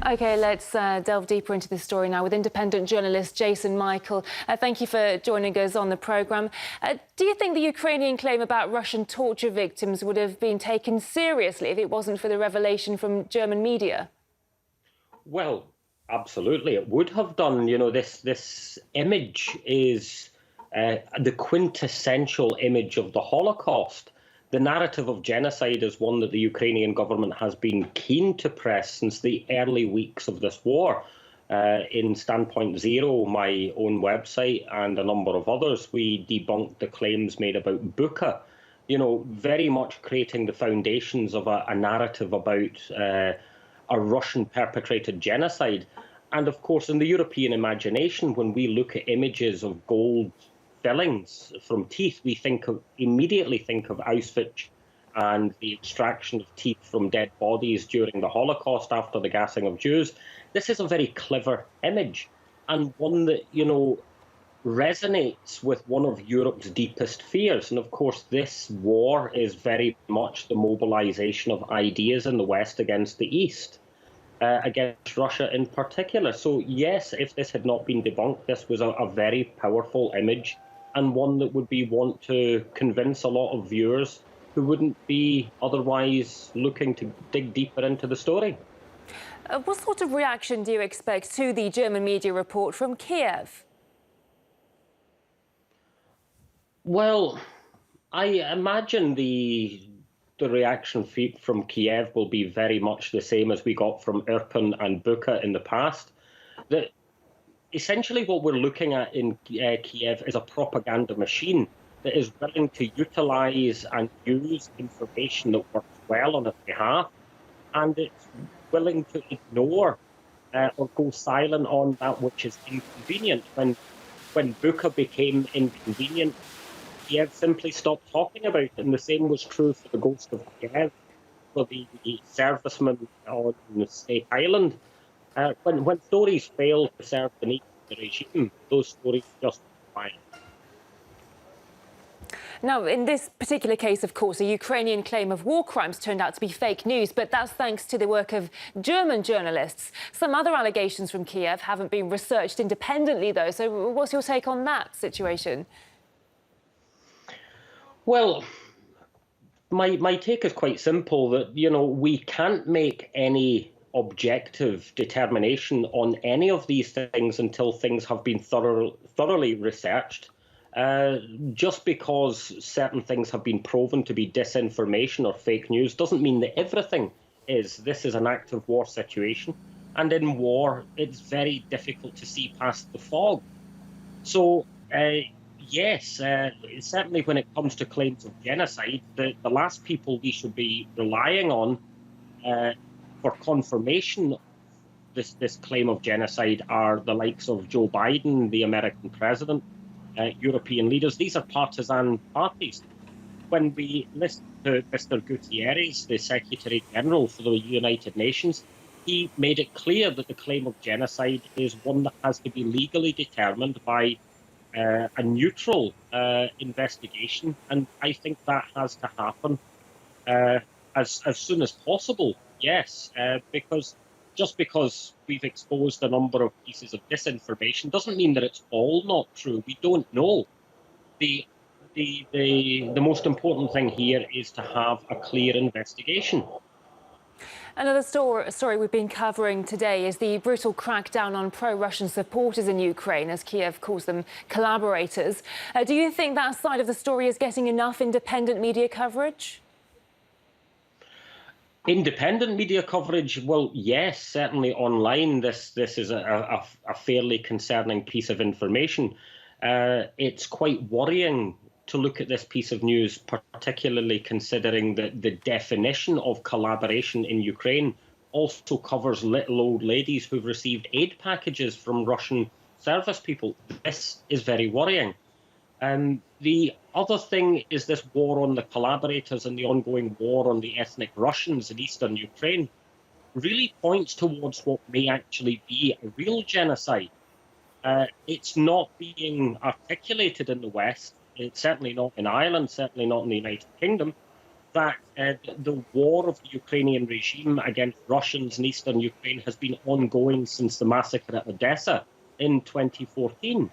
OK, let's delve deeper into this story now with independent journalist Jason Michael. Thank you for joining us on the programme. Do you think the Ukrainian claim about Russian torture victims would have been taken seriously if it wasn't for the revelation from German media? Well, absolutely, it would have done. You know, this image is the quintessential image of the Holocaust. The narrative of genocide is one that the Ukrainian government has been keen to press since the early weeks of this war. In Standpoint Zero, my own website, and a number of others, we debunked the claims made about Bucha, you know, very much creating the foundations of a narrative about a Russian perpetrated genocide. And of course, in the European imagination, when we look at images of gold fillings from teeth, we immediately think of Auschwitz and the extraction of teeth from dead bodies during the Holocaust after the gassing of Jews. This is a very clever image, and one that, you know, resonates with one of Europe's deepest fears. And of course, this war is very much the mobilization of ideas in the West against the East, against Russia in particular. So yes, if this had not been debunked, this was a very powerful image, and one that would want to convince a lot of viewers who wouldn't be otherwise looking to dig deeper into the story. What sort of reaction do you expect to the German media report from Kiev? Well, I imagine the reaction from Kiev will be very much the same as we got from Irpin and Bucha in the past. That essentially what we're looking at in Kiev is a propaganda machine that is willing to utilize and use information that works well on its behalf, and it's willing to ignore or go silent on that which is inconvenient. When Bucha became inconvenient, Kiev simply stopped talking about it, and the same was true for the Ghost of Kiev, for the servicemen on the Snake Island. When stories fail to serve the needs of the regime, those stories just quiet. Now, in this particular case, of course, a Ukrainian claim of war crimes turned out to be fake news, but that's thanks to the work of German journalists. Some other allegations from Kiev haven't been researched independently, though. So what's your take on that situation? Well, my take is quite simple, that, you know, we can't make any objective determination on any of these things until things have been thoroughly researched. Just because certain things have been proven to be disinformation or fake news doesn't mean that everything is. This is an active war situation, and in war, it's very difficult to see past the fog. So, yes, certainly when it comes to claims of genocide, the last people we should be relying on for confirmation of this claim of genocide are the likes of Joe Biden, the American president, European leaders. These are partisan parties. When we listen to Mr. Guterres, the Secretary General for the United Nations, he made it clear that the claim of genocide is one that has to be legally determined by a neutral investigation, and I think that has to happen as soon as possible. Yes, because just because we've exposed a number of pieces of disinformation doesn't mean that it's all not true. We don't know. The most important thing here is to have a clear investigation. Another story we've been covering today is the brutal crackdown on pro-Russian supporters in Ukraine, as Kiev calls them collaborators. Do you think that side of the story is getting enough independent media coverage? Independent media coverage, well, yes, certainly online. This is a fairly concerning piece of information. It's quite worrying to look at this piece of news, particularly considering that the definition of collaboration in Ukraine also covers little old ladies who've received aid packages from Russian service people. This is very worrying. The other thing is this war on the collaborators and the ongoing war on the ethnic Russians in eastern Ukraine really points towards what may actually be a real genocide. It's not being articulated in the West. It's certainly not in Ireland, certainly not in the United Kingdom. that the war of the Ukrainian regime against Russians in eastern Ukraine has been ongoing since the massacre at Odessa in 2014.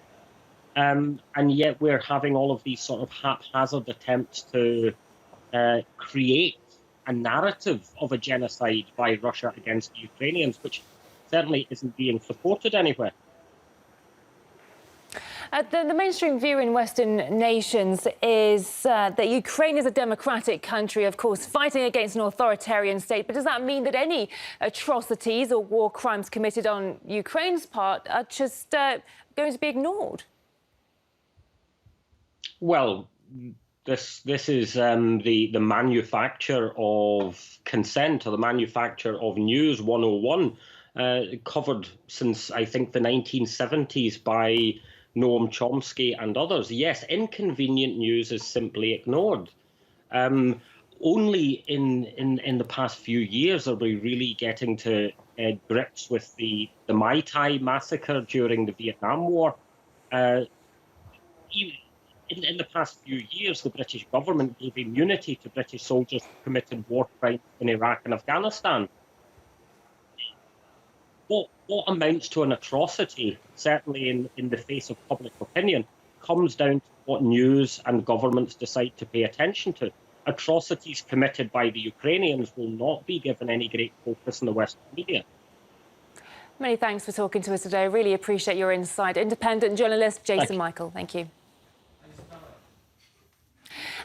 And yet we're having all of these sort of haphazard attempts to create a narrative of a genocide by Russia against the Ukrainians, which certainly isn't being supported anywhere. The mainstream view in Western nations is that Ukraine is a democratic country, of course, fighting against an authoritarian state. But does that mean that any atrocities or war crimes committed on Ukraine's part are just going to be ignored? Well, this is the manufacture of consent, or the manufacture of News 101, covered since, I think, the 1970s by Noam Chomsky and others. Yes, inconvenient news is simply ignored. Only in the past few years are we really getting to grips with the Mai Tai massacre during the Vietnam War. In the past few years, the British government gave immunity to British soldiers who committed war crimes in Iraq and Afghanistan. What amounts to an atrocity, certainly in the face of public opinion, comes down to what news and governments decide to pay attention to. Atrocities committed by the Ukrainians will not be given any great focus in the Western media. Many thanks for talking to us today. I really appreciate your insight. Independent journalist Jason Michael, thank you.